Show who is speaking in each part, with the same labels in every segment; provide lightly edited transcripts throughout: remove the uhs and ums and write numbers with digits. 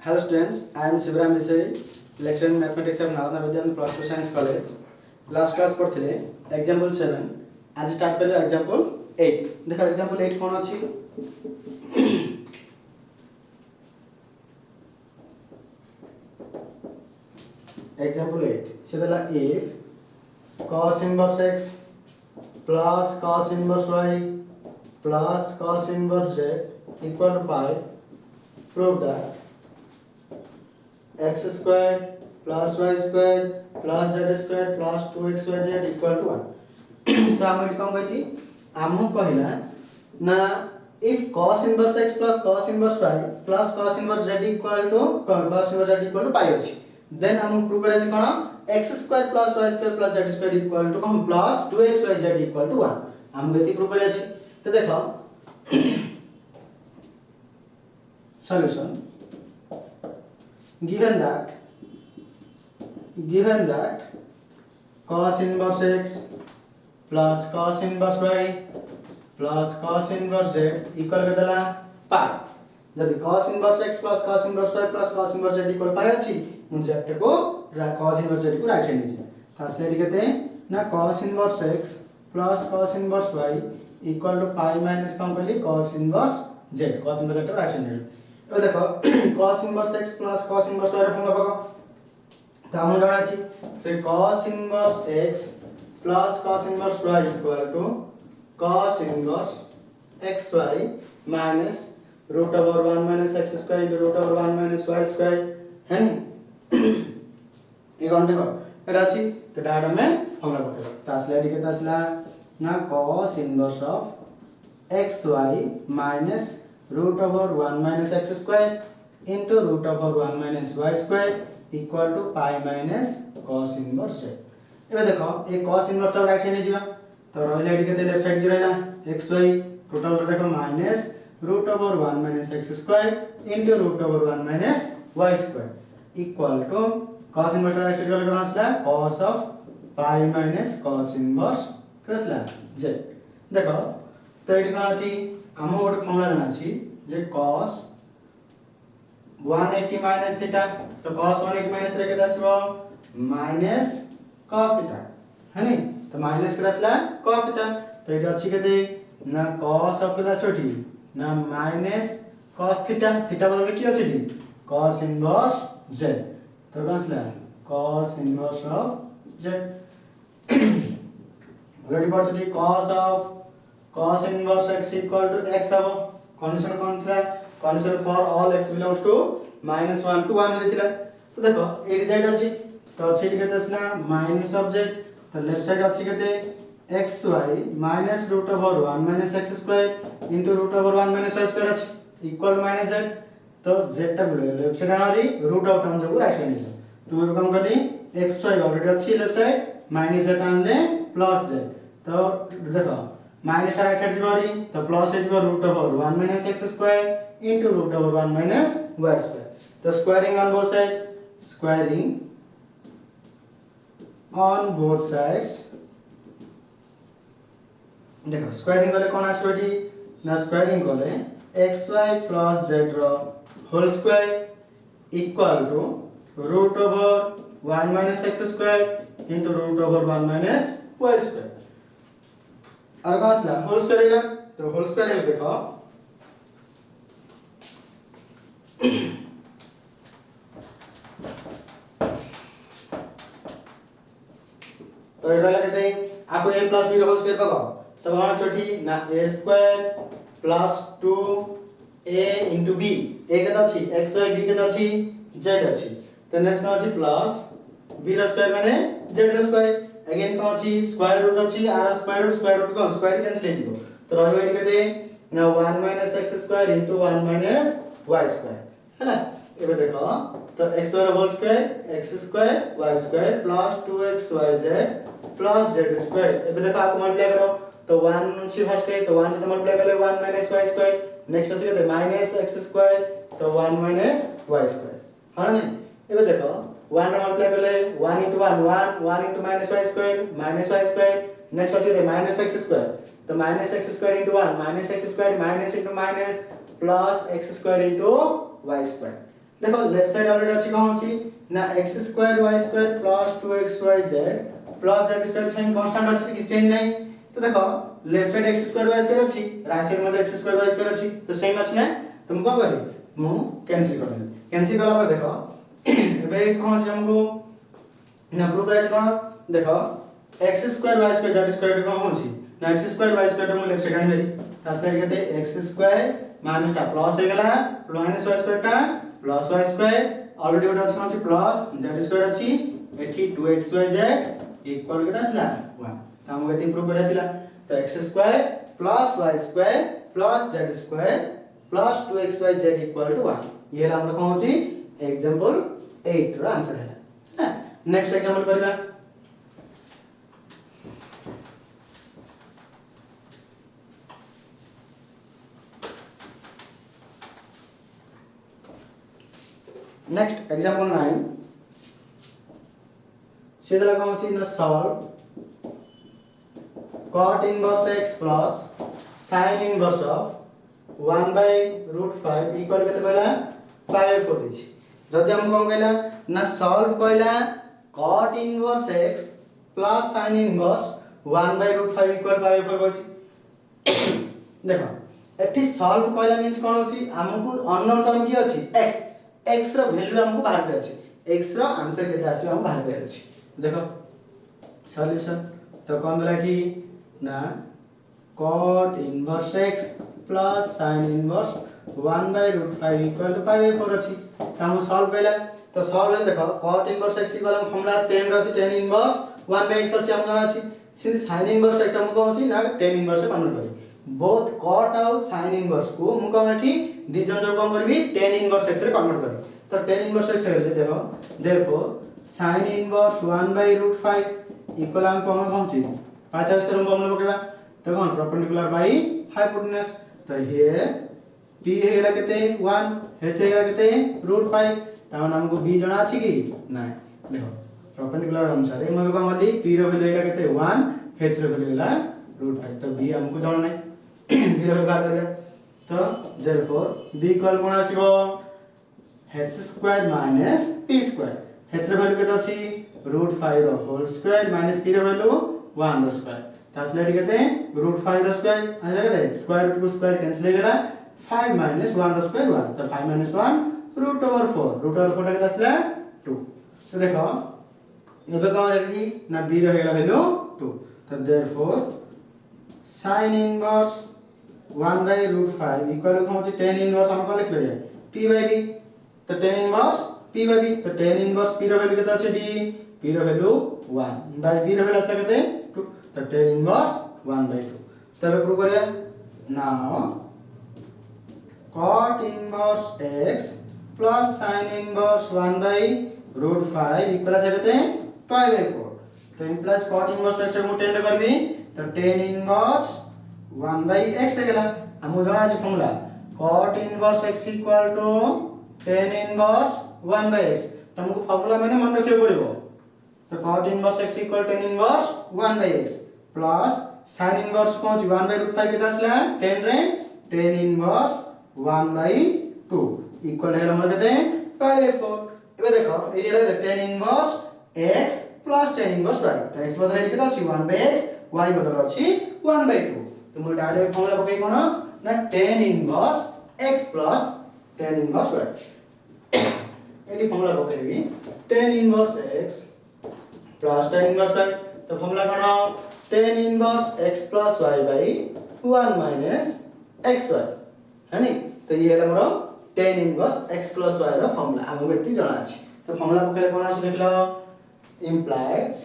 Speaker 1: Hello students, I am Shivram Bisway, lecturer in mathematics of Nalanda Vidyan Plus 2 Science College. Last class पढ़ते example 7 आज start करें example 8 देखा example 8 कौन अच्छी example 8 से देला if cos inverse x plus cos inverse y plus cos inverse z equal to pi, prove that x square plus y square plus z square plus 2xyz equal to 1 तो हम कौन कहछि हमहु कहला ना if cos inverse x plus cos inverse y plus cos inverse z equal to pi अछि then हम prove करे जे कोन x square plus y square plus z square equal to cone plus 2xyz equal to 1 हम गति prove करे अछि तो देखो solution given that cos inverse x plus cos inverse y plus cos inverse z equal कर देला pi यदि cos inverse x plus cos inverse y plus cos inverse z equal pi अछि उन जेट को cos inverse z को right side लीजिए translate करते हैं ना cos inverse x plus cos inverse y equal to pi minus कम कर ली cos inverse z को राइट साइड ले अब देखो cos inverse x plus cos inverse y रे फॉर्मूला पका तो हम जाना छी तो cos inverse x plus cos inverse y equal to cos inverse xy minus root over 1 minus x square into root over 1 minus y square है नी ये कौन देखो एटा छी तो डाटा में फॉर्मूला पकेबा तासला लिखे तासला ना cos inverse of xy minus root over 1 minus x square into root over 1 minus y square equal to pi minus cos inverse z एबे देखो ए cos inverse टा राइट साइड ने जीवा तो रहला एडी केते लेफ्ट साइड की रहला xy टोटल देखो minus root over 1 minus x square into root over 1 minus y square equal to cos inverse right side वाला आसला cos of pi minus cos inverse कसला z देखो तो एडी काटी हम गोटे फॉर्मूला जाना छी जे cos 180 minus theta तो cos 180 minus theta केते आसीबो minus cos theta है नी तो माइनस के आसला cos theta तो एटा अछि केते ना cos of केते आछोटी ना minus cos theta theta बदले की अछि दी cos inverse z तो आसला cos inverse of z already पढ़ चली cos inverse x equal to x अब कंडीशन कौन था condition for all x belongs to -1 to 1 लेथिला तो देखो ए साइड अछि तो अछि केते असना माइनस ऑफ z तो लेफ्ट साइड अछि केते xy minus root over 1 minus x square into root over 1 minus y square अछि इक्वल माइनस z तो z टा बोले लेफ्ट साइड आरी रूट आउट हम जको राइट साइड ले तुम कम करली xy ऑलरेडी अछि लेफ्ट साइड माइनस z आनले प्लस z तो देखो माइनस टा राइट साइड जीवारी तो प्लस है जीवा root over 1 minus x square into root over 1 minus y square तो squaring on both side squaring on both sides देखो स्क्वायरिंग वाले कौन आसबडी ना स्क्वायरिंग कोले xy plus z रो whole square equal to root over 1 minus x square into root over 1 minus y square और कासला whole square एला तो होल स्क्वायर एला देखो तो एटा लगते आपको a plus b का होल स्क्वायर पकाओ तब वहां सोठी ना a square plus 2a into b a केता अछि xy b केता अछि z अछि तो नेक्स्ट कौन अछि प्लस b रो स्क्वायर माने z रो स्क्वायर अगेन कौन अछि स्क्वायर रूट अछि r स्क्वायर रूट को स्क्वायर कैंसिल हे जिवो तो रहबो एडी केते ना 1 minus x square into 1 minus y square हैला एबे देखो तो x रो whole square x square y square plus 2xyz plus z square एबे देखो आपको मल्टीप्लाई करो तो 1 से फर्स्ट है तो 1 से मल्टीप्लाई करे 1 minus y square नेक्स्ट अछि केते minus x square तो 1 minus y square हां नहीं एबे देखो 1 मल्टीप्लाई करे 1 into 1 into minus y square next अछि दे minus x square तो minus x square into 1 minus x square minus into minus plus x square into y square देखो left side already अछि कौन अछि ना x² y² + 2xyz + z² same constant अछि कि change नहीं। तो देखो लेफ्ट साइड x² y² अछि, राइट साइड में x² y² अछि, तो सेम अछि ना। तुम को करी मु कैंसिल कर देली, कैंसिल कला पर देखो एबे कौन अछि हमको ना प्रूव करे छै कोन देखो x² y² z² कोन होछि ना x² y² मु लेफ्ट साइड आनी बेरी तास साइड केते x² माइनस टा प्लस हो गेला माइनस y² टा प्लस y² ऑलरेडी उडा अछि प्लस z² अछि एठी 2xyz इक्वल केता आसला 1 त हम गति प्रूव करे दिला। तो x² + y² + z² + 2xyz equal to 1 ये हमरा कोन होछि एग्जांपल 8 रो आंसर है। नेक्स्ट एग्जांपल करबा नेक्स्ट एग्जांपल 9 सीधा कौन सी ना solve cot inverse x plus sin inverse of 1/√5 equal केते कहला 5/4 दिछि। जदि हम कोन कहला ना सॉल्व कहला cot inverse x plus sin inverse 1/√5 equal 5/4 होछि। देखो एठी सॉल्व कहला मींस कोन होछि हमकु अननोन टर्म की अछि x x रो वैल्यू हमकु बाहर करे अछि, x रो आंसर केते आसी हम बाहर करे अछि। देखो सॉल्यूशन तो कोन देला कि ना cot inverse x plus sin inverse 1/√5 equal to 5/4 अछि। त हम सॉल्व कैला तो सॉल्व देखो cot inverse x इक्वल हम फॉर्मूला 10 रो अछि tan inverse 1/x अछि हम जाना अछि सिंस sin inverse एकटा हम कोन अछि ना tan inverse से कन्वर्ट करी बोथ cot और sin inverse को हम कोन एठी दी जन जो कोन करबी tan inverse x रे कन्वर्ट करी तो tan inverse x रे देखो therefore sin inverse 1/√5 इक्वल हम कोन अछि पाता से हम फॉर्मूला पकेबा तो कोन परपेंडिकुलर बाय हाइपोटेन्यूज। तो हियर p हेला केते 1 h हेला केते √5 त हमको b जणा अछि कि नै देखो परपेंडिकुलर अनुसार ए हम कोन वाली p रो वैल्यू हेला केते 1 h रो वैल्यू हेला √5 तो b हमको जणा नै b रो बात करिया तो therefore b इक्वल कोन आसीबो h² - p²। h रो वैल्यू केते अछि √5 रो होल स्क्वायर माइनस p रो वैल्यू 1 रो स्क्वायर तासले केते √5 रो स्क्वायर आले केते square root two square cancel हो गेला 5 - 1 रो स्क्वायर 1 तो 5 - 1 √4 टा केते आसला 2। तो देखो एबे कोन अछि ना b रो हेला वैल्यू 2 तो देयरफॉर sin इनवर्स 1/√5 इक्वल कोन अछि tan इनवर्स हम कोन लिख लेबे p/b तो tan इनवर्स p/b तो tan इनवर्स p रो वैल्यू केते अछि d p रो वैल्यू 1 बाय b रो वैल्यू आसा केते 2 तो tan इनवर्स 1/2 तबे प्रूव करिया now cot inverse x plus sin inverse 1/√5 equal आसा केते 5/4 तो इम्प्लाइज cot inverse x को 10 रे करबी तो tan inverse 1/x गेला हम जणा अछि formula cot inverse x equal to tan inverse 1/x तो हमको फॉर्मूला मैंने मन रखियो पड़िबो तो cot inverse x equal tan inverse 1/x plus sin inverse कोन 1/√5 केता आसला 10 रे tan inverse 1/2 इक्वल है हमर केते 5/4। एबे देखो एरी ले tan inverse x plus tan inverse y तो x बदले केता अछि 1/x y बदले अछि 1/2 तो मोर डायरेक्ट फॉर्मूला पकै कोन ना tan inverse x plus tan inverse y एडी फॉर्मूला पकैबी tan inverse x plus tan inverse y तो फॉर्मूला कोन tan inverse x plus y by 1 minus xy है नी तो ये है हमरो tan inverse x plus y रो फॉर्मूला हमको एती जाना अछि तो फॉर्मूला पकले कोन अछि देखलो implies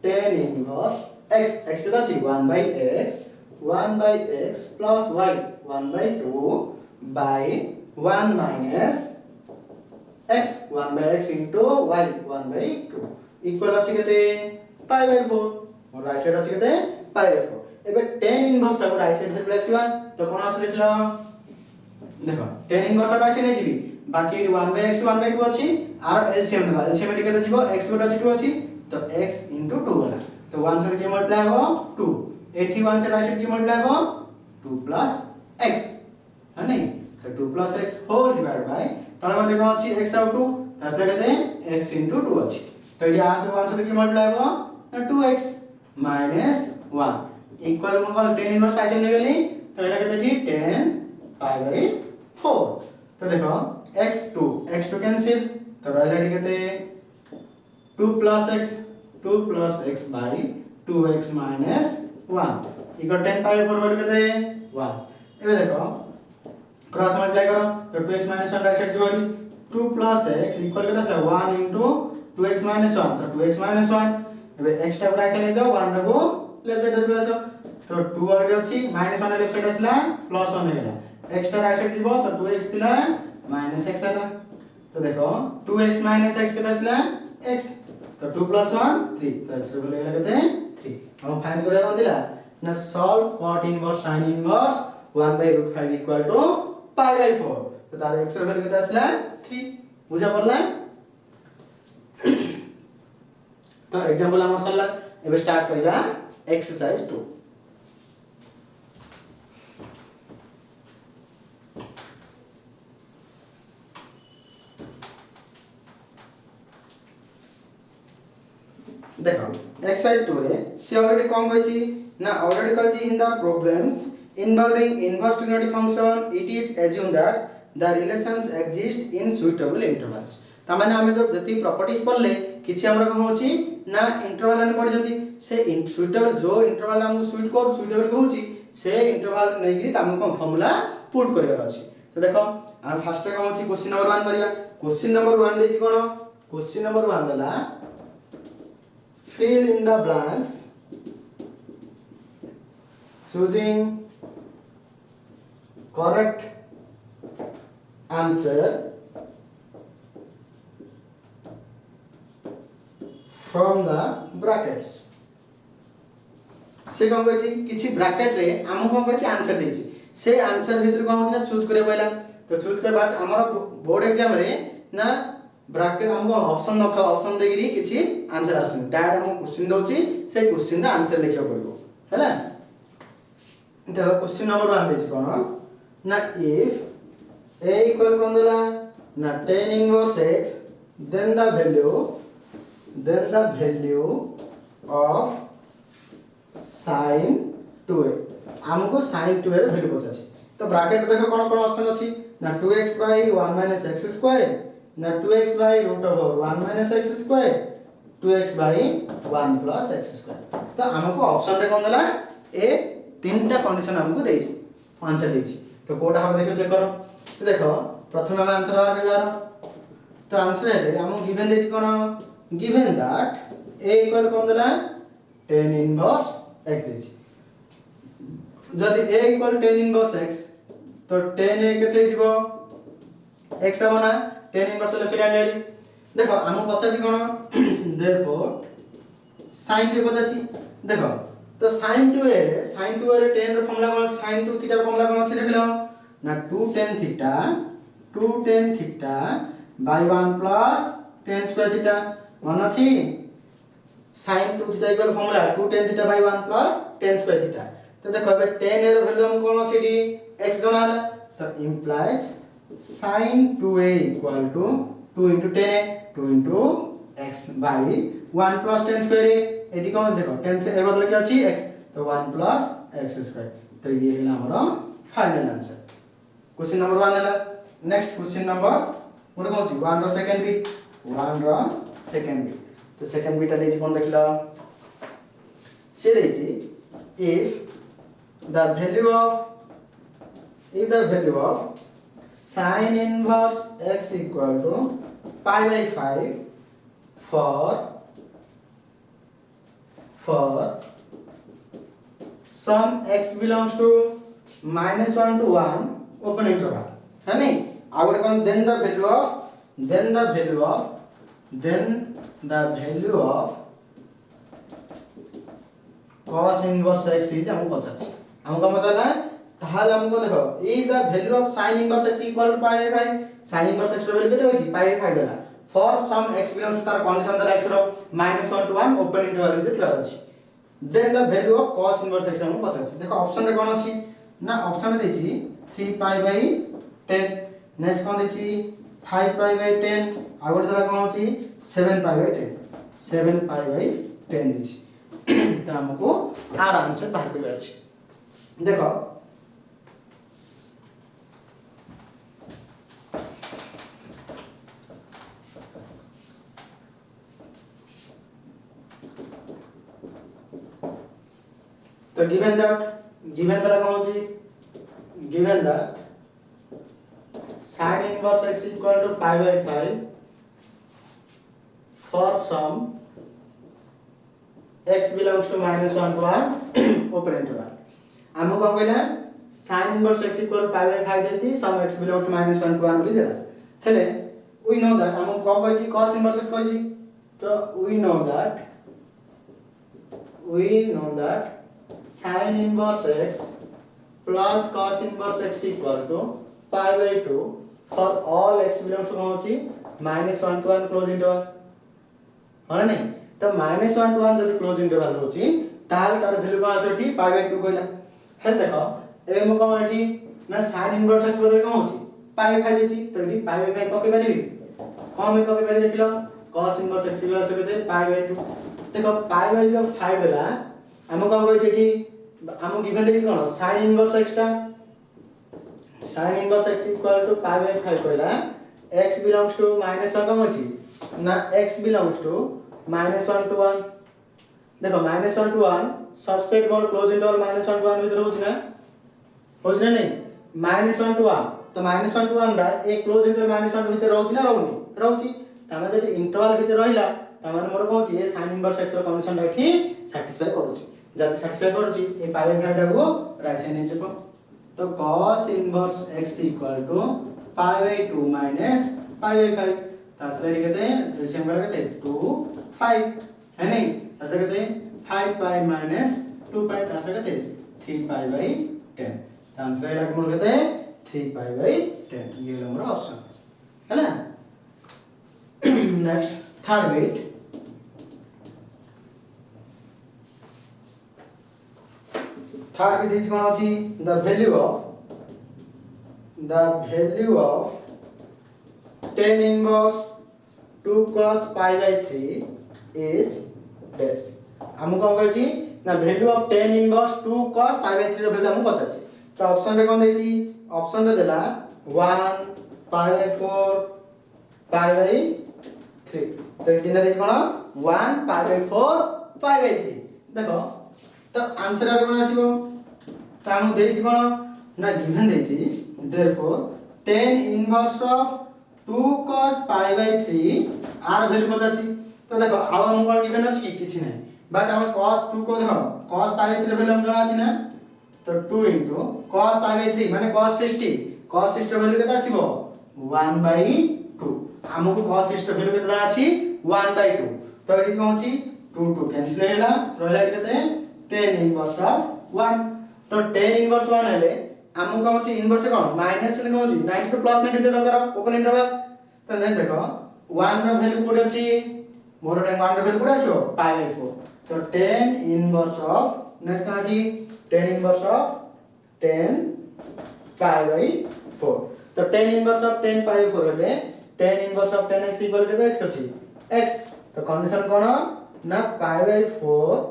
Speaker 1: tan inverse x x केता अछि 1/x plus y 1/2 by 1 minus x 1/x into y 1/2 equal अछि केते 5/4 और राइट साइड अछि केते 5/4 एबे tan इनवर्स का राइट साइड से प्लस 1 तो कोन आसे लिखला देखो tan इनवर्स राइट साइड नै जिबी बाकी 1/x 1/2 अछि आर एलसीएम नेबा एलसीएम केते जिवो x गोटा अछि 2 अछि तो x into 2 होला तो 1 से के मल्टीप्लाई हो 2 81 से राइट साइड के मल्टीप्लाई हो 2 plus x है नहीं तो 2 + x होल डिवाइड बाय तार मध्ये कोन अछि x आउट 2 तासे केते x * 2 अछि तो एडी आ सब आंसर की मल्टीप्लाई हो ना 2x - 1 इक्वल मु कल tan इनवर्स आइसे ने गेली तो एला केते ठीक 10 π/4 तो देखो x2 कैंसिल तो रहला एडी केते 2 + x by 2x - 1 इक्वल 10 π/4 बोल केते 1 एबे देखो क्रॉस मल्टीप्लाई करो तो 2x - 1 राइट साइड जीवनी 2 + x इक्वल केते से 1 * 2x - 1 तो 2x - 1 एबे x टा राइट साइड जाओ 1 टा को लेफ्ट साइड प्लस तो 2 अलरेडी अछि -1 लेफ्ट साइड आसला +1 हेला x टा राइट साइड जीवो तो 2x थिला -x आला तो देखो 2x - x केते आसला x तो 2 + 1 3 तो x रे वैल्यू हेला केते 3 हम फाइंड करे कोन दिला ना solve cot inverse sin inverse 1/√5 equal to π/4 तो तार x रे वैल्यू केते आसला 3 बुझा पड़ला तो एग्जांपल हमर सरला एबे स्टार्ट करबा एक्सरसाइज 2 देखो एक्सरसाइज 2 रे सी ऑलरेडी कोन कहछि ना ऑलरेडी कहछि in the problems involving inverse trigonometry function it is assumed that the relations exist in suitable intervals ता माने हमें जब जति प्रॉपर्टीज पढ़ले किछि हमरा कोन होछि ना इंटरवल ने पढ़ जति से सुइटेबल जो इंटरवल हमको सुइटेबल कहूछि से इंटरवल नै गिरी हमको कोन फार्मूला पुट करबा अछि तो देखो हम फर्स्ट कोन होछि क्वेश्चन नंबर 1 करिया क्वेश्चन नंबर 1 देछि कोन क्वेश्चन नंबर 1 दला fill in the blanks choosing correct answer from the brackets से कोन कहछि किछि ब्रैकेट रे हम कोन कहछि आंसर देछि से आंसर भीतर कोन होछि ना चूज करे पहिला तो चूज करे बाद हमर बोर्ड एग्जाम रे ना ब्रैकेट हमको ऑप्शन न था ऑप्शन देगिरी किछि आंसर आसन डायरेक्ट हम क्वेश्चन दोछि से क्वेश्चन रा आंसर लिखियो पड़िबो हैला देखो क्वेश्चन नंबर 1 देछि कोन ना if a equal कोन देला ना tan inverse x then the value of sin 2a हमको sin 2a रे वैल्यू पचाछि तो ब्रैकेट देखो कोन कोन ऑप्शन अछि ना 2x / 1 - x स्क्वायर ना 2x / √1 - x square 2x / 1 + x square तो हमको ऑप्शन रे कोन देला ए तीनटा कंडीशन हमको देछि आंसर देछि तो कोटा हम देखो चेक करो तो देखो प्रथम हम आंसर आ गेलार तो आंसर है हम गिवन देछि कोन गिवन दैट a इक्वल कोन देला tan इनवर्स x देछि जदि a equal tan inverse x तो tan a केते जीवो x होना tan इनवर्स लेफ्ट साइड लेली देखो हम पचाछि कोन देयरफॉर sin 2 पचाछि देखो तो sin 2a रे tan रे फॉर्मूला कोन sin 2 थीटा रे फॉर्मूला कोन अछि देखलो ना 2 tan theta by 1 plus tan square theta मन अछि sin 2 theta equal formula 2 tan theta by 1 plus tan square theta तो देखो बे tan रे वैल्यू हम कोन अछि डी x जनाला तो implies sin 2a equal to 2 into tan a 2 into x by 1 plus tan square a एडी कोन देखो tan से ए बदल के अछि x तो 1 plus x square तो ये हैला हमरो फाइनल आंसर क्वेश्चन नंबर 1 हैला नेक्स्ट क्वेश्चन नंबर मोर कोन अछि 1 रो सेकंड बिट तो सेकंड बिट देछि कोन देखला से देछि if the value of sin inverse x equal to π/5 for sum x belongs to -1 to 1 open interval है नहीं आगोटे कोन then the value of cos inverse x is हमको पचाछि हमको पचाला ताहाल हमको देखो if the value of sin inverse x equal to π/5 sin inverse x row value केते होइछि π/5 देला for some x belongs to तार condition देला x row -1 to 1 open interval भितर थिला अछि then the value of cos inverse x हमको पचाछि देखो option रे कोन अछि ना ऑप्शन रे देछि 3 पाई बाई 10 नेक्स्ट कोन देछि 5 पाई बाई 10 आ गोटे दला कोन होछि 7 पाई बाई 10 7 पाई बाई 10 देछि त हमको आर आंसर बाहर करबे अछि देखो तो given that कौन सी given that sin inverse x equal to pi by 5 for some x belongs to -1 to 1 open interval हम को कहला sin inverse x equal to pi by 5 देछि some x belongs to -1 to 1 बोली देला हेले we know that हम को कहै छी cos inverse x कहै छी तो we know that sin inverse x plus cos inverse x equal to pi by 2 for all x belongs to कौन सी -1 to 1 close interval है नहीं तो -1 to 1 जदी close interval होची ताल तार वैल्यू कोन आछटी pi by 2 कहला हे देखो एबे म कोन एठी ना sin inverse x बराबर कोन होची pi by 5 देची तो एठी pi by 5 पके पारिबी कोन में पके पारि देखिलो cos inverse x इक्वल से कहते pi by 2 देखो pi by जो 5 होला हम कोन कहै छी हम गिवन देछि कोन sin inverse x टा sin inverse x equal to pi by 5 कहला x belongs to -1 कम अछि ना x belongs to -1 to 1 देखो -1 to 1 subset more close interval -1 to 1 भीतर होछि ना नहीं -1 to 1 तो -1 to 1 रा एक क्लोज इंटरवल -1 भीतर रहउछि ना रहउछि तमे जदि इंटरवल भीतर रहिला तमे मोर कोन छी ए sin inverse x रो कंडीशन रा ठीक सैटिस्फाई करूछि जब सैटिस्फाई करूछि ए पाई बाय 5 को राइट साइड ने जको तो cos inverse x equal to pi by 2 minus pi by 5 तासले कहते हैं एलसीएम का कहते हैं 2 5 है नहीं तासले कहते हैं 5 pi minus 2 pi तासले कहते हैं 3 pi by 10 आंसर है मोर कहते हैं 3 pi by 10 ये लो मेरा ऑप्शन है ना next third bit third bit is going to be the value of tan inverse 2 cos pi by 3 is dash हम कोन कहै छी ना value of tan inverse 2 cos pi by 3 रो वैल्यू हम पछा छी तो ऑप्शन रे कोन दै छी ऑप्शन रे देला 1 pi by 4 pi by 3 तो तीन दै छी कोन 1 pi by 4 pi by 3 देखो तो आंसर आ कोन आसीबो तो हम देछि कोन ना गिवन देछि therefore tan inverse of 2 cos pi by 3 आर वैल्यू पचाछि तो देखो आ हम कोन गिवन अछि किछि नै बट हम cos 2 को देखो cos pi by 3 वैल्यू हम जाना अछि ना तो 2 into cos pi by 3 माने cos 60 वैल्यू केता आसीबो 1 by 2 हमको cos 60 वैल्यू केता जाना अछि 1 by 2 तो एठी कोन अछि 2 कैंसिल हैला रहला केते tan inverse of 1 तो tan inverse 1 हेले हमको कोन अछि इनवर्स कोन माइनस ने कोन अछि 92 प्लस 90 दरकार ओपन इंटरवल तो नेक्स्ट देखो 1 रो वैल्यू कोड अछि मोर टाइम 1 रो वैल्यू कोड आछो pi by 4 तो tan inverse of नेक्स्ट का अछि tan inverse of 10 pi by 4 तो tan inverse of 10 pi by 4 हेले tan inverse of 10x equal केते x अछि x तो कंडीशन कोन ना pi by 4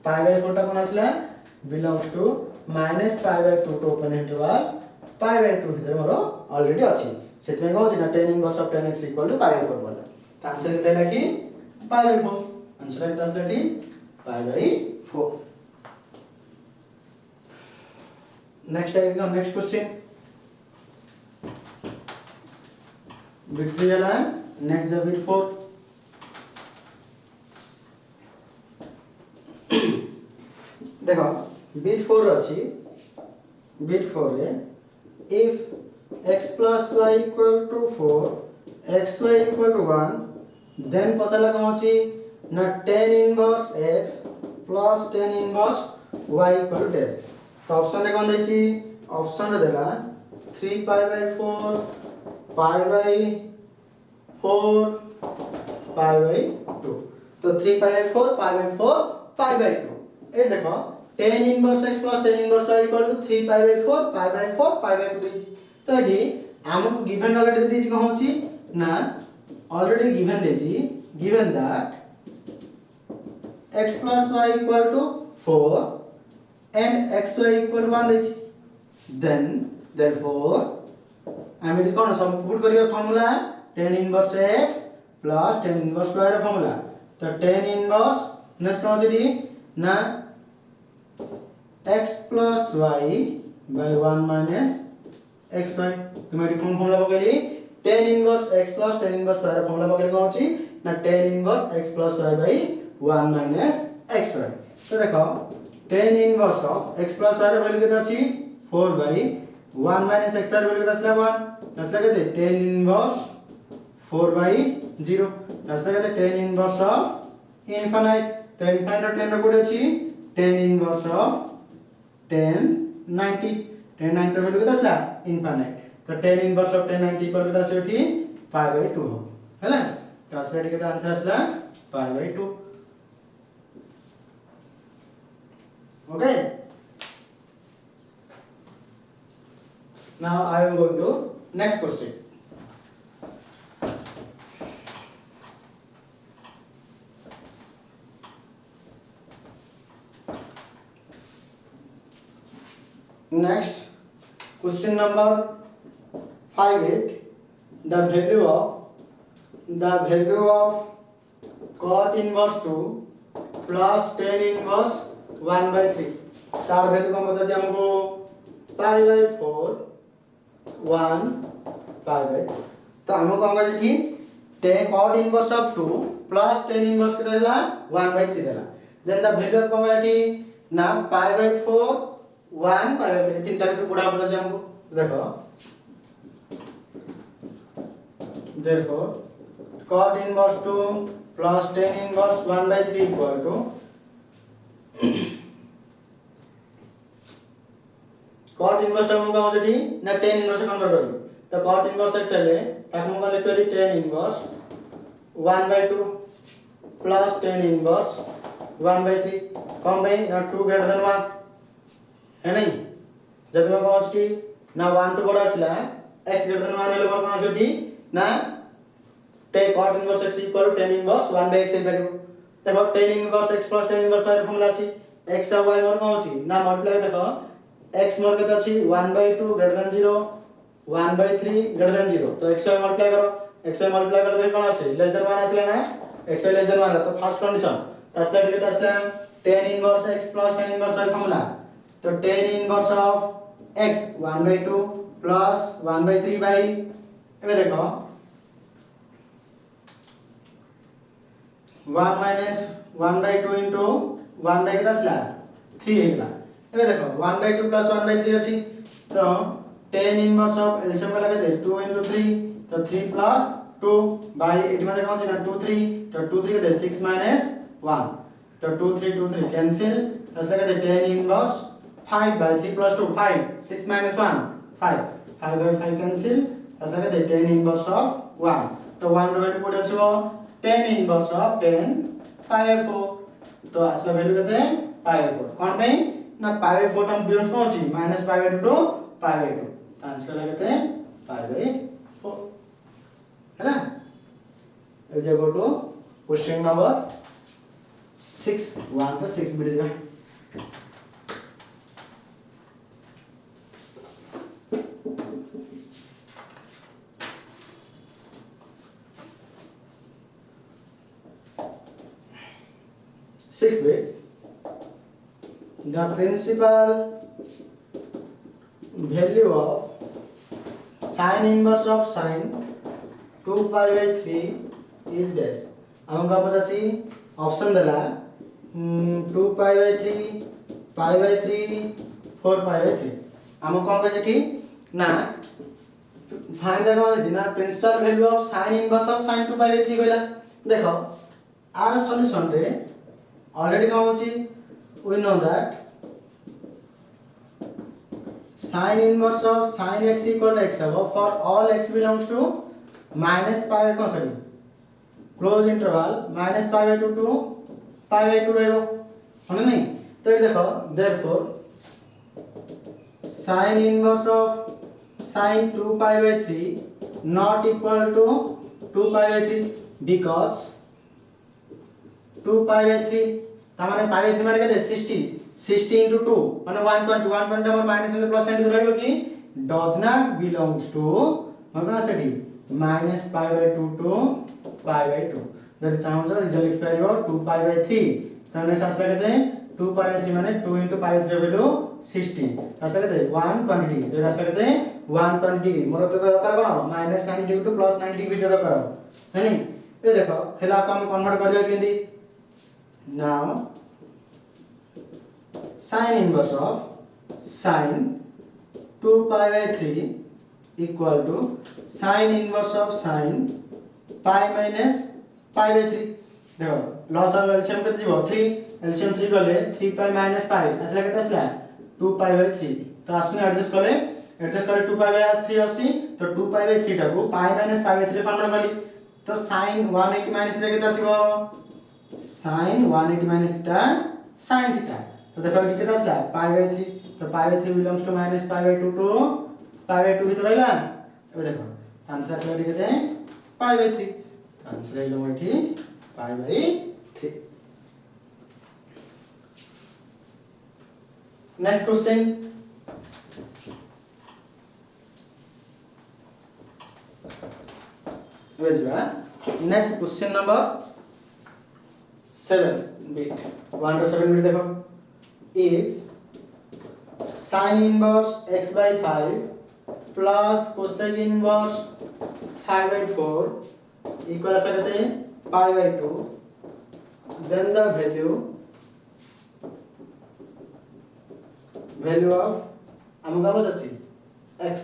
Speaker 1: टा कोन आसला belongs to minus pi by 2 to open interval pi by 2 भीतर मोर ऑलरेडी अछि सेतमे को अछि ना tan inverse of 10x equal to pi by 4 बोला त आंसर केते लाखी pi by 4 आंसर केते आसलाटी pi by 4 नेक्स्ट आएगा नेक्स्ट क्वेश्चन बिट 3 वाला नेक्स्ट जो बिट 4 देखो बिट 4 अछि बिट 4 रे if x plus y equal to 4 xy equal to 1 then पछला कोन अछि ना tan inverse x plus tan inverse y equal to dash तो ऑप्शन रे कोन दै छी ऑप्शन रे देला 3 pi by 4 pi by 4 pi by 2 तो 3 pi by 4 pi by 4 pi by 2 ए देखो tan inverse x plus tan inverse y equal to 3 pi by 4 pi by 2 ଦେଇଛି ତ ଏଠି ଆମକୁ given already ଦେଇଛି କଣ ହେଉଛି ନା already given ଦେଇଛି given that x plus y equal to 4 and xy equal to 1 ଦେଇଛି then therefore ଆମେ ଏଠି କଣ ସବସ୍ଟିଟ୍ୟୁଟ୍ କରିବା formula tan inverse x plus tan inverse y ର ଫର୍ମୁଲା ତ tan inverse नेक्स्ट कौन सी ना x plus y by 1 minus xy तुम्हें एटी कौन फॉर्मूला पकेली tan inverse x plus tan inverse y रा फॉर्मूला पकेली कौन सी ना tan inverse x plus y by 1 minus xy तो देखो tan inverse of x plus y रा वैल्यू कितना अछि 4 by 1 minus xy रा वैल्यू कितना असला 1 असला किते tan inverse 4 by 0 असला किते tan inverse of infinite तो infinite और 10 रा कोड अछि tan inverse of tan 90 tan 90 value कितना असला infinite तो tan inverse of tan 90 equal कितना से एठी pi by 2 हो हैला तो असला एठी कितना आंसर असला pi by 2 okay now I am going to next question next question number 58 the value of cot inverse 2 plus tan inverse 1 by 3 तार वैल्यू कौन बचा हमको pi by 4 1 pi by 2 तो हमको कौन बचा थी tan cot inverse of 2 plus tan inverse कितना देला 1 by 3 देला then the value of कौन बचा थी ना pi by 4 1 pi by 3 तीन टाइप के बुढ़ा बचा हमको देखो therefore cot inverse 2 plus tan inverse 1 by 3 equal to cot inverse टा हमको होची ना tan inverse कन्वर्ट करू तो cot inverse x ले ताक हमको लिख पड़ी tan inverse 1 by 2 plus tan inverse 1 by 3 कम भाई ना 2 greater than 1 है नहीं जब मैं कौन सी ना 1 तो बड़ा असला x greater than 1 ले मोर कौन सी ना take cot inverse x equal to tan inverse 1 by x value देखो tan inverse x plus tan inverse y formula सी x और y मोर कौन सी ना मल्टीप्लाई देखो x मोर कितना अछि 1 by 2 greater than 0 1 by 3 greater than 0 तो x y मल्टीप्लाई करो x y मल्टीप्लाई कर दे कौन आसे लेस देन 1 आसला ना x y लेस देन 1 तो फर्स्ट कंडीशन तसला कितना आसला tan inverse x plus tan inverse y formula तो tan inverse of x 1 by 2 plus 1 by 3 by एबे देखो 1 minus 1 by 2 into 1 by कितना आसला 3 हेगला एबे देखो 1 by 2 plus 1 by 3 अछि तो tan inverse of एलसीएम का लगा दे 2 into 3 तो 3 plus 2 by एटी में देखो ना 2 3 तो 2 3 के 6 minus 1 तो 2 3 2 3 कैंसिल तो लगा दे tan inverse 5 by 3 plus 2 5 6 minus 1 5 5 by 5 cancel तो लगा दे tan inverse of 1 तो 1 रो वैल्यू कोड आछो tan inverse of 10 pi by 4 तो असला वैल्यू कते pi by 4 कोन पे ना pi by 4 टर्म डिफरेंस कौन छी -pi by 2 to pi by 2 तो आंसर लगते हैं pi by 4 है ना let's go to question number 6 1 का 6 बिट देगा 6 bit the principal value of sin inverse of sin 2 pi by 3 is dash हमका पचाची ऑप्शन देला 2 pi by 3 pi by 3 4 pi by 3 हम कौन कहे कि ना फाइंड द कौन ना principal value of sin inverse of sin 2 pi by 3 कहला देखो आर सॉल्यूशन रे ऑलरेडी कौन होची we know that sin inverse of sin x equal to x above for all x belongs to minus pi by कौन sorry close interval minus pi by 2 to pi by 2 रहेगा है ना नहीं तो ये देखो therefore sin inverse of sin 2 pi by 3 not equal to 2 pi by 3 because 2 pi by 3 तामाने pi by 3 माने केते 60 60 into 2 माने 120 120 हमर माइनस into प्लस साइन रहइबो कि does not belongs to मगा सेठी minus pi by 2 to pi by 2 जदि चाहौ छ result लिखि परिबो 2 pi by 3 तने सासला केते 2 pi by 3 माने 2 into pi by 3 वैल्यू 60 सासला केते 120 ये रासला केते 120 डिग्री मोर तो दरकार कोन -90 डिग्री टू +90 डिग्री दरकार है नि ए देखो हेला को हम कन्वर्ट करबे केंदी now sin inverse of sin 2 pi by 3 equal to sin inverse of sin pi minus pi by 3 देखो लॉस ऑफ एलसीएम केते जीवो 3 एलसीएम 3 गले 3 pi minus pi असला केते असला 2 pi by 3 तो आसुने एडजस्ट करे 2 pi by 3 आसी तो 2 pi by 3 टा को pi minus pi by 3 convert करली तो sin 180 minus 3 केते आसीबो sin 180 minus theta sin theta तो देखो ये केते असला pi by 3 तो pi by 3 belongs to minus pi by 2 to pi by 2 भीतर रहला अब देखो आंसर असला केते pi by 3 आंसर आइलो मठी pi by 3 next question next question number 7 bit 1 to 7 bit देखो if sin inverse x by 5 plus cosec inverse 5 by 4 equal to pi by 2 then the value of हमका बचाची x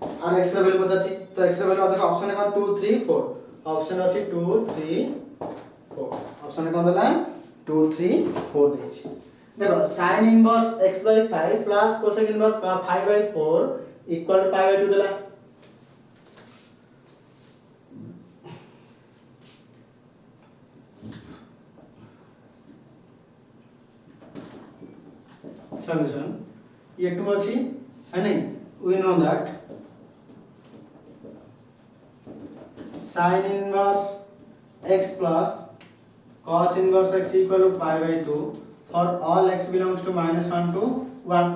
Speaker 1: और x रे value बचाची तो x रे value देखो option है 2 3 4 option अछि 2 3 4 option है कोन दला 2 3 4 देछि देखो sin inverse x by 5 plus cosec inverse 5 by 4 equal to pi by 2 दला solution ये 2 अछि है नहीं we know that sin inverse x plus cos inverse x equal to pi by 2 for all x belongs to -1 to 1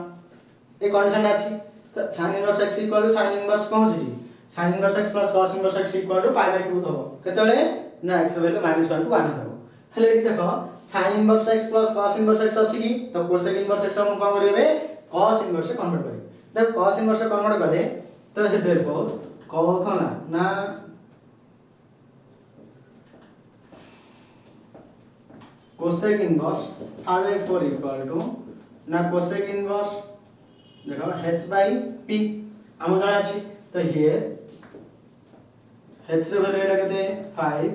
Speaker 1: a condition अछि तो sin inverse x equal to sin inverse पहुंची sin inverse x plus cos inverse x equal to pi by 2 दबो केतले ना x value -1 to 1 दबो हेले एठी देखो sin inverse x plus cos inverse x अछि की तो cosec inverse x हम कोन करबे cos inverse से कन्वर्ट करी देखो cos inverse से कन्वर्ट करले तो therefore कोन ना cosec inverse 5 by 4 equal to ना cosec inverse देखो h by p हम जाना अछि तो here h रे वैल्यू लगते 5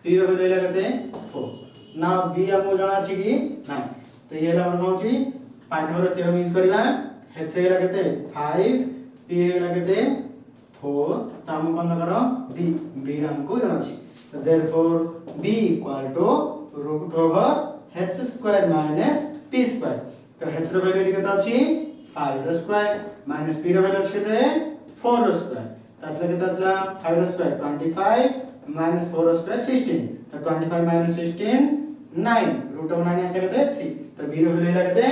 Speaker 1: p रे वैल्यू लगते 4 ना b हम जाना अछि की ना तो ये हमर कोन छी पाइथागोरस थ्योरम यूज करबा h से लगते 5 p लगते 4 तो हम कोन करो b b हमको जाना अछि तो therefore b equal to root over h square minus p square तो h रो वैल्यू केते अछि 5 रो स्क्वायर माइनस p रो वैल्यू अछि केते 4 रो स्क्वायर तो असला केते असला 5 रो स्क्वायर 25 minus 4 रो स्क्वायर 16 तो 25 minus 16 9 root over 9 असला केते 3 तो b रो वैल्यू केते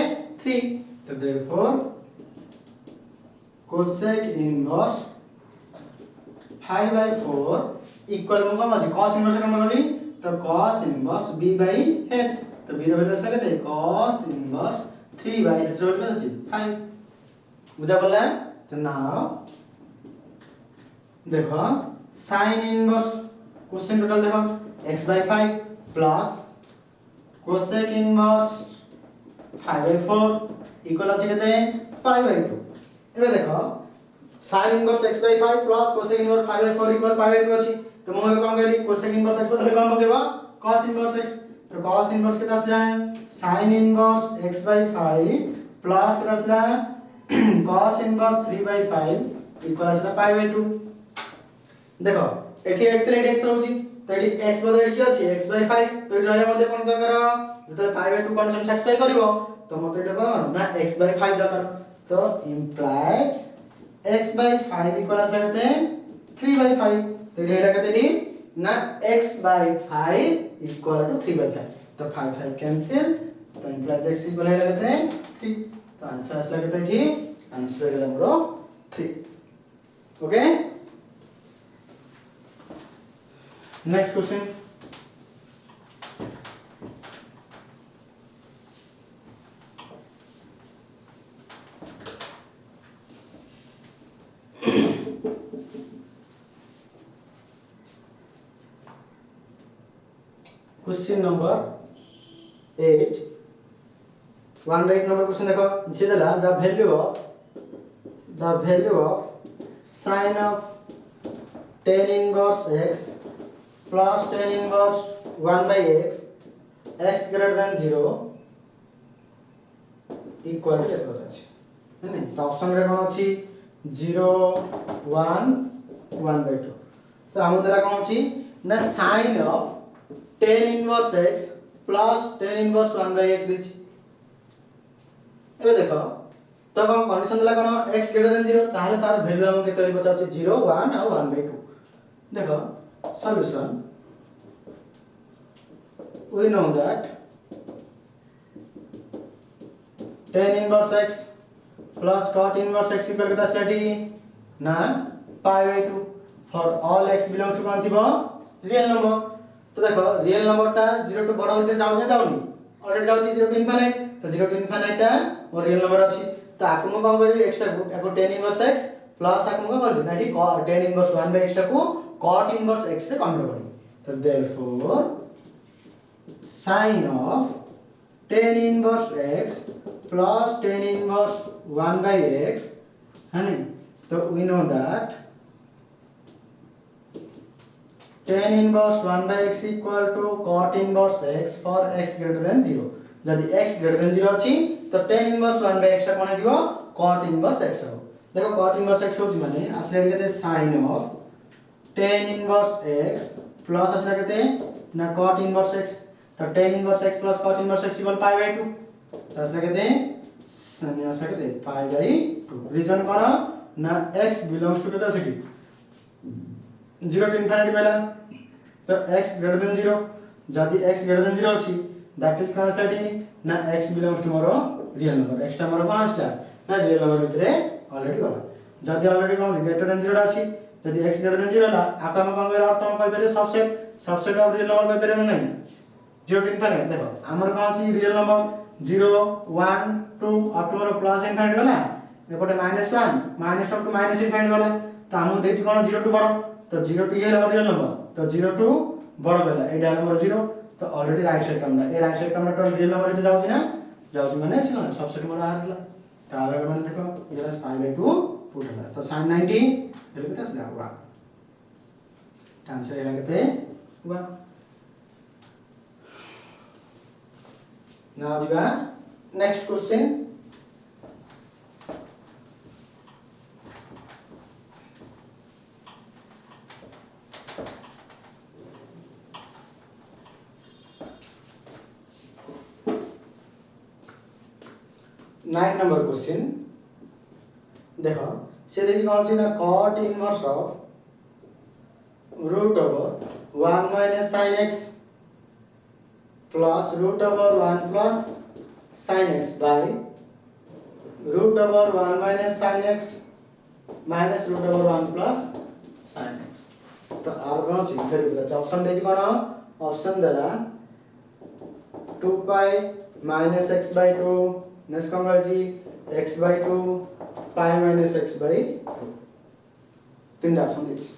Speaker 1: 3 तो therefore cosec inverse 5 by 4 equal mu कम अछि cos inverse कम करी तो cos inverse b by h तो b रो वैल्यू केते cos inverse 3 by h रो वैल्यू अछि 5 बुझा पड़ला तो नाउ देखो sin inverse क्वेश्चन टोटल देखो x by 5 plus cosec inverse 5 by 4 equal अछि केते 5 by 2 एबे देखो sin inverse x by 5 plus cosec inverse 5 by 4 equal 5 by 2 अछि तो मोहे कोन कहली cosec inverse x बदले कोन पकेबा cos inverse x तो cos inverse केता से जाए sin inverse x by 5 plus केता से जाए cos inverse 3 by 5 equal असला pi by 2 देखो एठी x ले x रहउची तो एठी x बदले की अछि x by 5 तो एठी रहया मध्ये कोन दरकार जते pi by 2 कॉन्स्टेंट सब्स्टिट्यूट करिवो तो मते एटा कोन ना x/5 दरकार तो implies x/5 इक्वल आसला केते 3/5 तो एटा हेला केते ना x/5 इक्वल टू 3/5 तो 5 5 कैंसिल तो implies x इक्वल हेला केते 3 तो आंसर आसला केते एठी आंसर हेला हमरो 3 okay next question question number 8 one right number question देखो दिस देला the value of sin of tan inverse x plus tan inverse 1 by x greater than 0 equal to केते अछि है नै तो ऑप्शन रे कोन अछि 0 1 1 by 2 तो हम देला कोन अछि ना sin of tan inverse x plus tan inverse 1 by x दिछि एबे देखो तो हम कंडीशन देला कोन x ग्रेटर देन 0 ताहले तार वैल्यू हम केते पचा अछि 0 1 और 1 by 2 देखो solution we know that tan inverse x plus cot inverse x equal to the ना pi by 2 for all x belongs to कोन थिबो रियल नंबर तो देखो रियल नंबर टा 0 टू बड़ा होते जाउ जाउनी ऑलरेडी जाउची 0 टू इनफिनिट तो 0 टू इनफिनिट टा मोर रियल नंबर अछि तो आकु म कोन करबी x टा को tan इनवर्स x प्लस आकु म करबी नाठी tan इनवर्स 1 by x टा को cot इनवर्स x से कन्वर्ट करबी तो therefore sin of tan inverse x plus tan inverse 1 by x है नहीं तो we know that tan inverse 1 by x equal to cot inverse x for x greater than 0 जदि x greater than 0 अछि तो tan inverse 1 by x टा कोन जिवो cot inverse x हो देखो cot inverse x होची माने असले केते sin of tan inverse x plus असले केते ना cot inverse x तो tan inverse x plus cot inverse x equal pi by 2 तो असले केते सने असले केते pi by 2 रीजन कोन ना x belongs to केते अछि 0 to infinity पहला तो x greater than 0 जदि x greater than 0 अछि that is translating ना x belongs to more real number x टा मोर कोन आछला ना रियल नंबर भितरे ऑलरेडी गला जदि ऑलरेडी कोन greater than 0 अछि जदि x greater than 0 ला आका हम कोन अर्थ हम कहि बेरे सबसेट ऑफ रियल नंबर कहि बेरे नै 0 to infinity देखो हमर कोन अछि real number 0 1 2 up to more plus infinity गला एपटे -1 minus up to minus infinity गला तो हम देछि कोन 0 टू बड़ तो 0 टू ये रियल नंबर तो 0 टू बड़ बेला एटा नंबर 0 तो ऑलरेडी राइट साइड टर्म ए right side term total real number जाउछि ना जाउछि माने सिना सबसेट मोर आरला तो आगे माने देखो इला pi by 2 पुट हला तो sin 90 हेले केते असला हुआ आंसर हेला केते हुआ नाउ जिबा next question nine number question देखो से दिस कौन सी ना cot inverse of root over 1 minus sin x plus root over 1 plus sin x by root over 1 minus sin x minus root over 1 plus sin x तो are कौन सी फिर option देछि कोन option देला 2 pi minus x by 2 next कौन जी x by 2 pi minus x by 2 तीन option देछि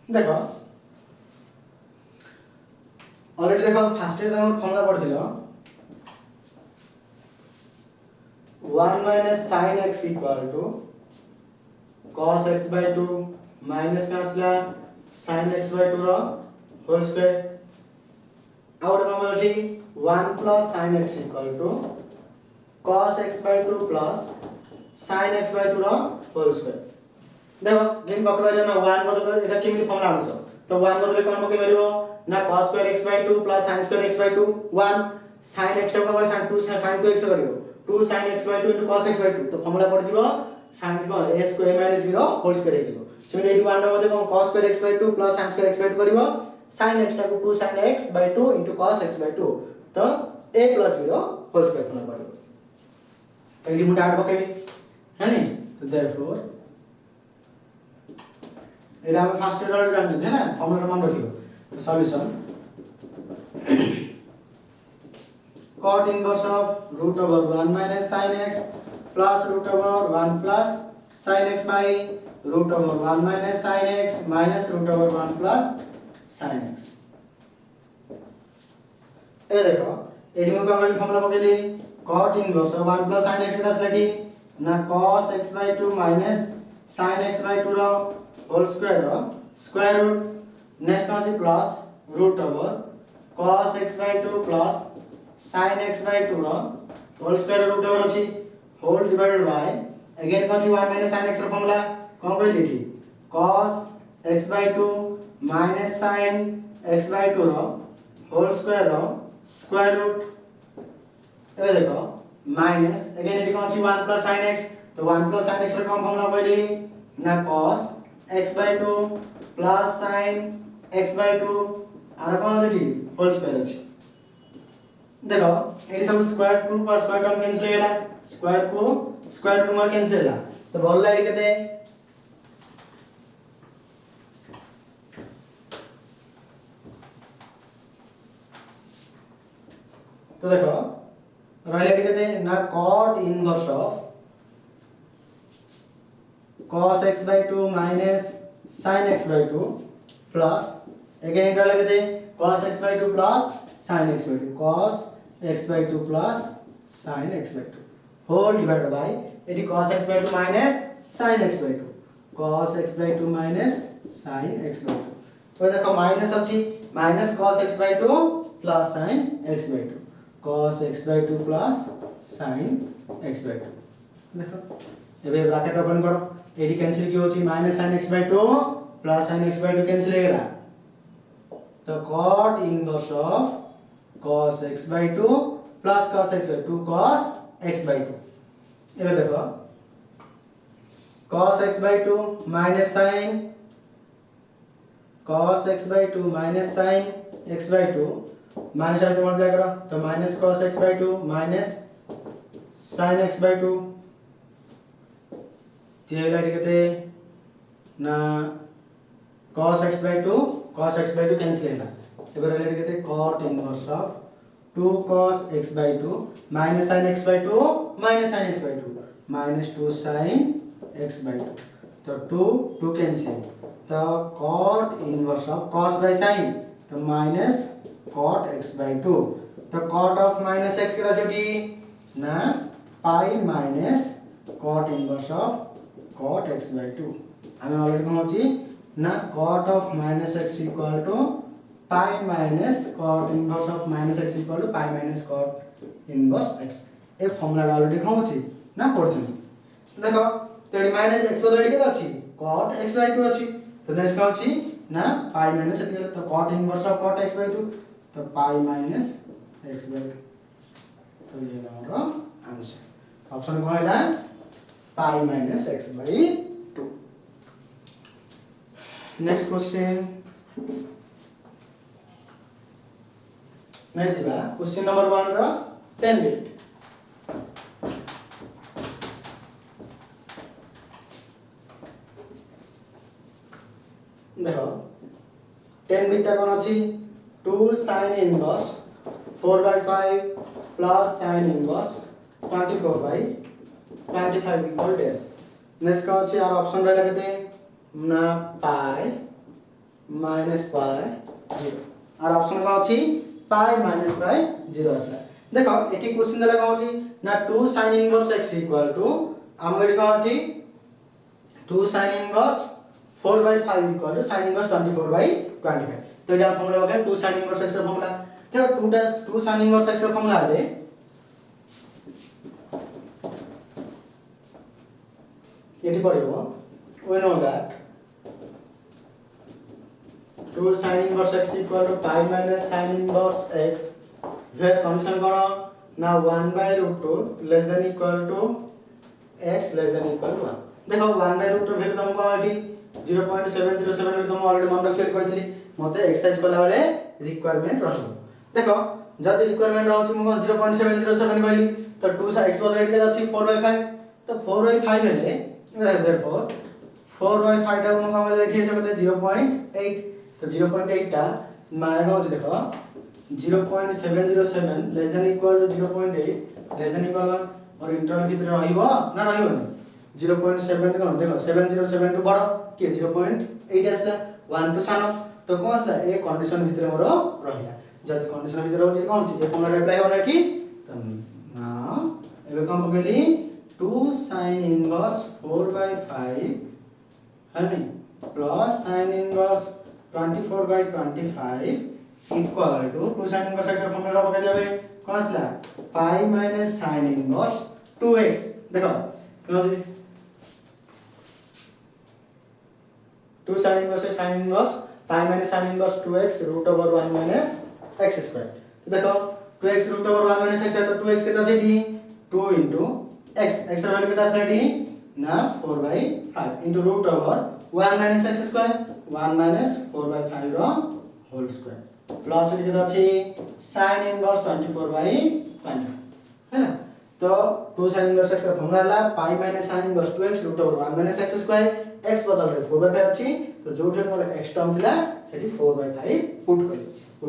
Speaker 1: देखो already देखो फर्स्ट रे हम formula पढ़थिलो 1 minus sin x equal to cos x by 2 minus कासला sin x by 2 row whole square आउट नंबर थी 1 plus sin x equal to cos x by 2 plus sin x by 2 row whole square देखो गेन पकड़ले ना 1 बदल एटा केमि formula आनछ तो 1 बदले कोन पके परबो ना cos square x by 2 plus sin square x by 2 1 sin x को sin 2x करियो 2 sin x by 2 into cos x by 2 तो फार्मूला पड़ जिवो sin को a square minus b रो होल स्क्वायर जिवो सेमे एटी 1 मध्ये कोन cos square x by 2 plus sin square x by 2 करियो sin x को 2 sin x by 2 into cos x by 2 तो a plus b रो होल स्क्वायर फार्मूला पड़ियो तो एटी मुटा आड पकेबी है नी तो देयरफॉर एटा हम फर्स्ट ईयर जानते हैं ना फार्मूला मान रखियो तो solution cot inverse of root over 1 minus sin x plus root over 1 plus sin x by root over 1 minus sin x minus root over 1 plus sin x ए देखो AD में का formula पकेली cot inverse of 1 plus sin x के दस लगी ना cos x by 2 minus sin x by 2 row whole square रो square root next कौन सी plus root over cos x by 2 plus sin x by 2 row whole square root over अछि whole divided by again कौन सी 1 minus sin x रो formula कौन कहली थी cos x by 2 minus sin x by 2 row whole square रो square root ए देखो माइनस अगेन एटी कौन सी 1 plus sin x तो 1 plus sin x रो कौन फार्मूला कहली ना cos x by 2 plus sin x by 2 are कौन अछि होल स्क्वायर अछि देखो एटी सब स्क्वायर टू का स्क्वायर टर्म कैंसिल हेला स्क्वायर को स्क्वायर रूट में कैंसिल हेला तो बोल लाइट केते तो देखो रहले केते ना cot inverse of cos x by 2 minus sin x by 2 plus again इधर लगे थे cos x by 2 plus sin x by 2 cos x by 2 plus sin x by 2 whole divided by eighty cos x by 2 minus sin x by 2 cos x by 2 minus sin x by 2 तो देखो minus अछि minus cos x by 2 plus sin x by 2 cos x by 2 plus sin x by 2 देखो एबे bracket open करो AD cancel की होची minus sin x by 2 plus sin x by 2 cancel हो गेला तो cot inverse of cos x by 2 plus cos x by 2 cos x by 2 एबे देखो cos x by 2 minus sin cos x by 2 minus sin x by 2 minus से multiply करो तो minus cos x by 2 minus sin x by 2 ते light कहते ना cos x by 2 cancel हैला एबार लाइट कहते cot inverse of 2 cos x by 2 minus sin x by 2 minus sin x by 2 minus 2 sin x by 2 तो 2 cancel तो cot inverse of cos by sin तो minus cot x by 2 तो cot of minus x के राशि ना pi minus cot inverse of cot x by 2 हमें already कौन होची ना cot of minus x equal to pi minus cot inverse of minus x equal to pi minus cot inverse x a formula already कौन होची ना पढ़छन देखो तेडी minus x बदलडी के अछि cot x by 2 अछि तो नेक्स्ट कौन अछि ना pi minus x तो cot inverse of cot x by 2 तो pi minus x by 2 तो ये हमारा आंसर ऑप्शन कौन है pi minus x by 2 next question next बा क्वेश्चन नंबर 1 रो 10 बिट देखो 10 बिट कौन अछि 2 sin inverse 4 by 5 plus sin inverse 24 by 25 equal this next का अछि यार ऑप्शन रे लगते ना pi minus pi 0 और ऑप्शन का अछि pi minus pi 0 असला देखो एटी क्वेश्चन देला का अछि ना 2 sin inverse x equal to हम एटी का अछि 2 sin inverse 4 by 5 equal to sin inverse 24 by 25 तो एटा फार्मूला बगे 2 sin inverse x ର फार्मूला देखो 2 sin inverse x ର फार्मूला रे eighty पड़िबो we know that 2 sin inverse x equal to pi minus sin inverse x फिर condition कोन ना 1/√2 less than equal to x less than equal to 1 देखो 1/√2 value तुमको एठी 0.707 तुम ऑलरेडी मन रखियो कहतली मते एक्सरसाइज कला बेले रिक्वायरमेंट रहलो देखो जदी रिक्वायरमेंट रहछि मो 0.707 कहली तो 2 सा x बदल के अछि 4/5 तो 4/5 हेले देयरफॉर 4/5 टा मो कहले एठी से मते 0.8 तो 0.8 टा माने होछि देखो 0.707 less than equal to 0.8 less than equal और इंटरवल भीतर रहिबो ना रहिबो 0.7 कोन देखो 707 टू बड़ के 0.8 आसला 1 टू सानो तो कोन आसला ए कंडीशन भीतर मोर रहिला जद कंडीशन भीतर होछि कोन होछि ए कोन अप्लाई होना एठी त ना एबे कोन पकेली 2 sin इनवर्स 4/5 हनी plus sin inverse 24/25 equal to 2 sin inverse x formula पके देबे कोन आसला पाई माइनस sin इनवर्स 2x देखो कोन 2 sin इनवर्स sin इनवर्स पाई minus sin inverse 2x √1 minus x square तो देखो 2x √1 माइनस x है तो 2x कितना छै दी 2 into x x का वैल्यू कितना है दी ना 4/5 into √1 minus x square 1 minus 4/5 रो होल स्क्वायर प्लस कितना अछि sin इनवर्स 24/20 है ना तो 2 sin इनवर्स x का फॉर्मूला ला पाई minus sin inverse 2x √1 minus x square x बदल रे 4/5 अछि तो जो जो मोर x टर्म थिला सेठी 4/5 पुट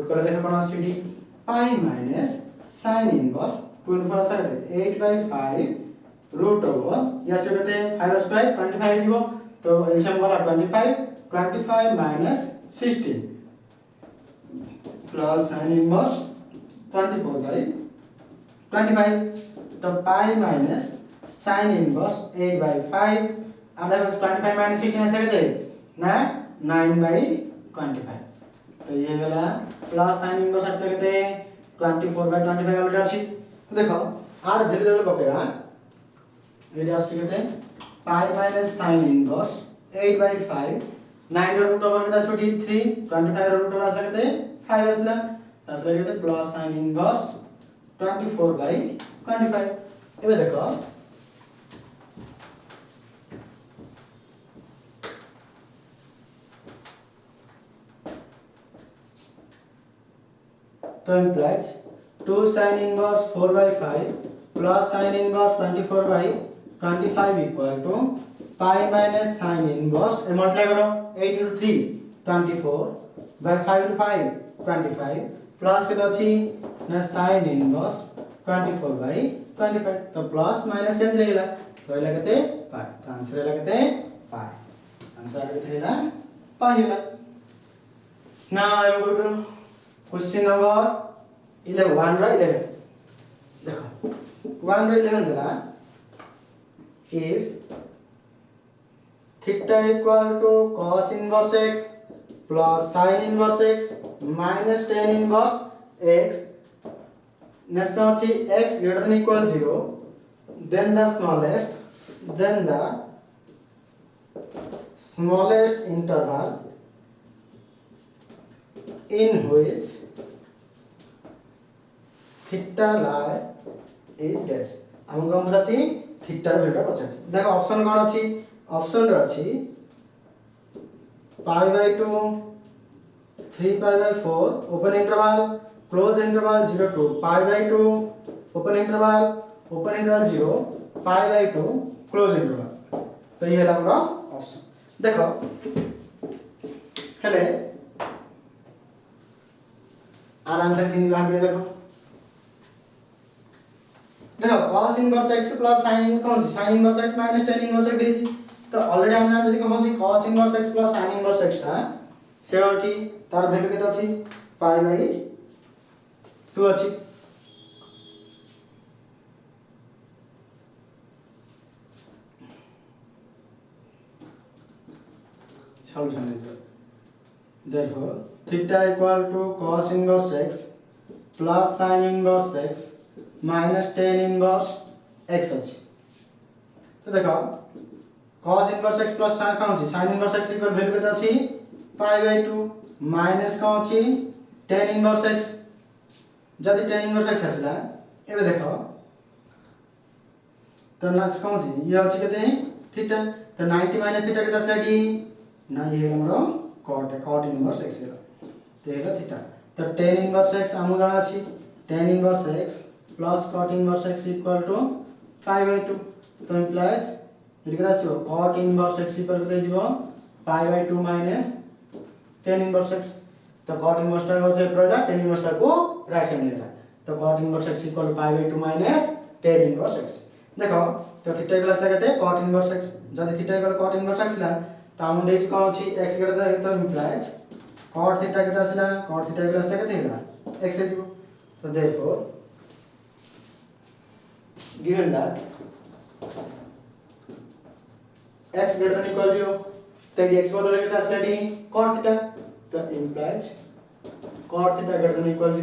Speaker 1: करे देखो कोन अछि पाई माइनस sin इनवर्स 2 * 4 = 8/5 √1 या से कहते 5 स्क्वायर 25 जीवो तो एलसीएम वाला 25 माइनस 16 प्लस sin इनवर्स 24/25 तो पाई माइनस sin इनवर्स 8/5 आधा 25 माइनस 16 ऐसे कहते ना 9/25 तो ये वाला प्लस sin इनवर्स ऐसे कहते 24/25 ऑलरेडी अछि तो देखो आर वैल्यू जब पकेगा ये आसी कहते पाई माइनस sin इनवर्स 8/5 9 रो रूट ओवर कितना छोटी 3 25 रो रूट ओवर ऐसे कहते 5 असला ऐसे कहते प्लस sin इनवर्स 24/25 एबे देखो तो implies 2 sin inverse 4/5 plus sin inverse 24/25 equal to pi minus sin inverse multiply करो 8 into 3 24 by 5 into 5 25 plus कितना अछि ना sin inverse 24/25 तो प्लस माइनस कैंसिल हो गला तो ये लगते पाई तो आंसर लगते पाई आंसर लगते है पाई होला ना I am going to question number 11 1 रा 11 देखो 1 रा 11 जरा if theta equal to cos inverse x plus sin inverse x minus tan inverse x next one is x greater than equal 0 then the smallest interval in which theta lie is dash हमको हम सच्ची theta value पचाछि देखो option कोन अछि option रे अछि π/2 3π/4 open interval close interval 0 to π/2 open interval 0 π/2 close interval तो ये है हमरा ऑप्शन देखो हेले आर आंसर किनी बाहर दे देखो cos inverse x plus sin कौन सी sin inverse x minus tan inverse x देछि तो ऑलरेडी हमने जदी कौन सी cos inverse x plus sin inverse x ता सेठी तार वैल्यू केते अछि π/2 अछि solution therefore theta equal to cos inverse x plus sin inverse x minus tan inverse x अछि तो देखो cos inverse x plus sin कौन सी sin inverse x equal value केते अछि π/2 माइनस कौन सी tan inverse x जदि tan इनवर्स x आसला एबे देखो तो ना कौन सी ये अछि केते थीटा तो 90 माइनस थीटा केते आसला डी ना ये हमरो cot इनवर्स x है तो एला थीटा तो tan इनवर्स x हम जाना अछि tan inverse x plus cot inverse x equal to 5/2 तो इम्प्लाइज इट केते आसीबो cot इनवर्स x इक्वल केते जीवो 5/2 माइनस tan इनवर्स x तो cot इनवर्स टा हो जाय प्रॉडक्ट tan इनवर्स टा को राइट साइड लेला तो cot inverse x equal 5/2 minus tan inverse x देखो तो थीटा इक्वल आसला केते cot इनवर्स x जदि theta equal cot inverse x ला तो हम देख कोन अछि x केते तो इम्प्लाइज cot थीटा केते आसला cot थीटा इक्वल आसला केते हेला x है जीवो तो therefore given that x greater than equal 0 तो x बदले केते आसला डी cot थीटा तो implies cot theta greater than equal 0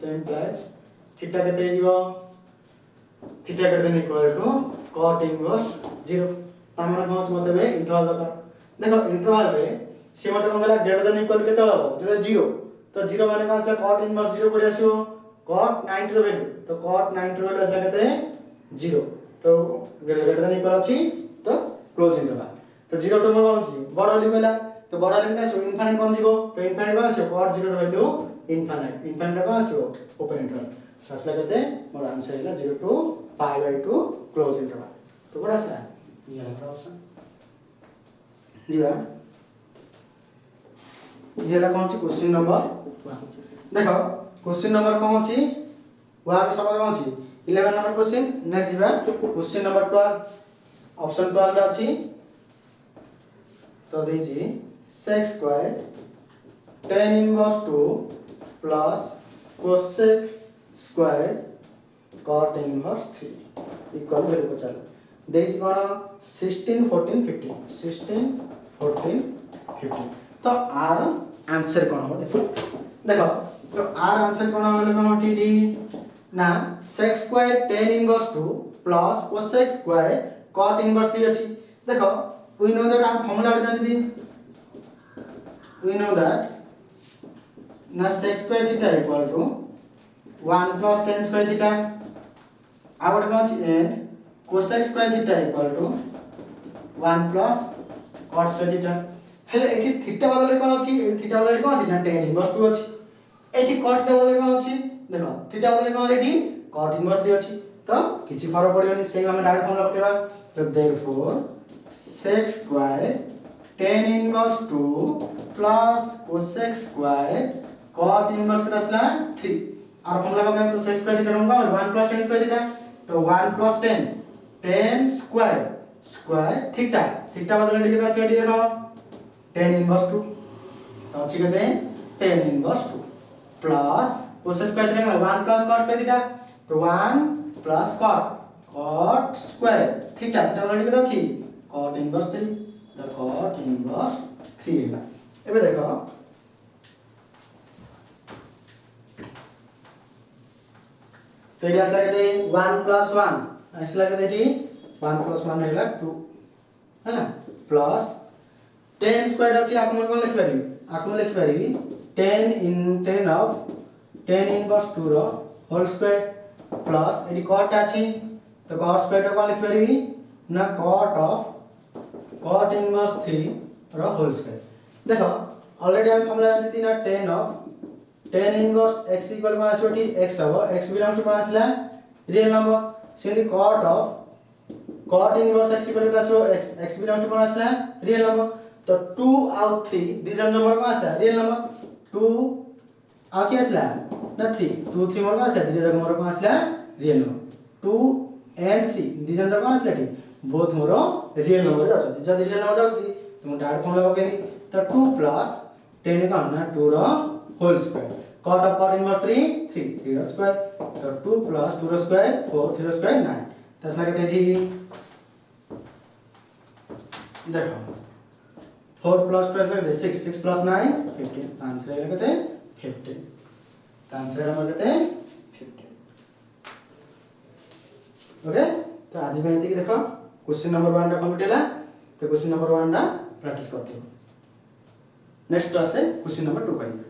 Speaker 1: तो implies थीटा केते जीवो theta greater than equal to cot inverse 0 तामरा कोन मतलब है इंटरवल दरकार देखो इंटरवल रे से मतलब कोन गला greater than equal केते हबो जेटा 0 तो 0 माने कोन आसला cot inverse 0 पड़ी आसीबो cot 90 रो वैल्यू तो cot 90 रो वैल्यू आसला केते 0 तो greater than equal अछि तो क्लोज इंटरवल तो 0 टू कोन अछि बड़ वैल्यू गेला तो बड़ वैल्यू का इनफाइनाइट कोन जीवो तो इनफाइनाइट कोन आसीबो cot 0 रो वैल्यू इनफाइनाइट कोन आसीबो ओपन इंटरवल आसला केते मोर आंसर हैला 0 टू π/2 क्लोज इंटरवल तो बड़ा सा ये है ऑप्शन जी हां ये ला कौन सी क्वेश्चन नंबर 1 देखो क्वेश्चन नंबर कौन सी 1 सवाल कौन सी 11 नंबर क्वेश्चन नेक्स्ट जीवा क्वेश्चन नंबर 12 ऑप्शन 12 रा छी तो देजी sec square tan inverse 2 plus cosec square cot inverse 3 equal value को चल देजी कोन 16 14 15 16 14 15 तो आर आंसर कोन हो देखो देखो तो आर आंसर कोन होले कोन टीडी ना sec square tan inverse 2 plus cosec square cot inverse 3 अछि देखो वी नो दैट हम फॉर्मूला रे जानती वी नो दैट ना sec square theta equal to 1 plus tan square theta out कोन अछि n cosec square theta equal to 1 plus cot square theta हेले एठी थीटा बदले कोन अछि थीटा बदले कोन अछि ना tan इनवर्स 2 अछि एठी cot थीटा बदले कोन अछि देखो थीटा बदले कोन एठी cot इनवर्स 3 अछि तो किछि फरक पड़ियोनी सेम हम डायरेक्ट फॉर्मूला पकेबा तो therefore sec square tan inverse 2 plus cosec square cot inverse केटा असला 3 और फॉर्मूला पकेबा तो sec स्क्वायर थीटा होगा 1 plus tan स्क्वायर थीटा तो 1 plus tan square square theta theta बदले केटा असला डी देखो tan इनवर्स 2 तो अछि केते tan inverse 2 plus cosec square theta 1 plus cot square theta तो 1 plus cot square theta theta बदले केते अछि cot इनवर्स 3 तो cot इनवर्स 3 हैला एबे देखो तो ये आसला केते 1 plus 1 आसला केते एठी 1 plus 1 हैला 2 हैला प्लस tan स्क्वायर अछि आपण कोन लिख पारिबी आपण लिख पारिबी tan इनवर्स 2 रो होल स्क्वायर प्लस एठी cot अछि तो cot स्क्वायर टा कोन लिख पारिबी ना cot inverse 3 root whole square देखो ऑलरेडी हम फॉर्मूला जानती ना tan इनवर्स x इक्वल कोन आसीबो x हबो x बिलोंग्स टू कोन आसला रियल नंबर सेली cot इनवर्स x इक्वल आसीबो x बिलोंग्स टू कोन आसला रियल नंबर तो 2 आउट 3 दिजन नंबर कोन आसला रियल नंबर 2 आ के आसला ना 3 2 3 मोर कोन आसला दिजन नंबर कोन आसला रियल नंबर 2 and 3 दिजन कोन आसला टी बोथ मोर रियल नंबर जाउछथि जदि रियल नंबर जाउछथि तुम डायरेक्ट फॉर्मूला पकेनी तो 2 plus 10 का ना 2 रो whole square cot of cot inverse 3 root square तो 2 plus 2 root square 4 3 root square 9 तसना केते एठी देखो 4 plus 2 केते 6 plus 9 15 आंसर है केते 15 तो आंसर हमर केते 15 ओके तो आज में एति देखो क्वेश्चन नंबर 1 रा कंप्लीट हैला तो क्वेश्चन नंबर 1 रा प्रैक्टिस करते हो नेक्स्ट क्लास है क्वेश्चन नंबर 2 करेंगे।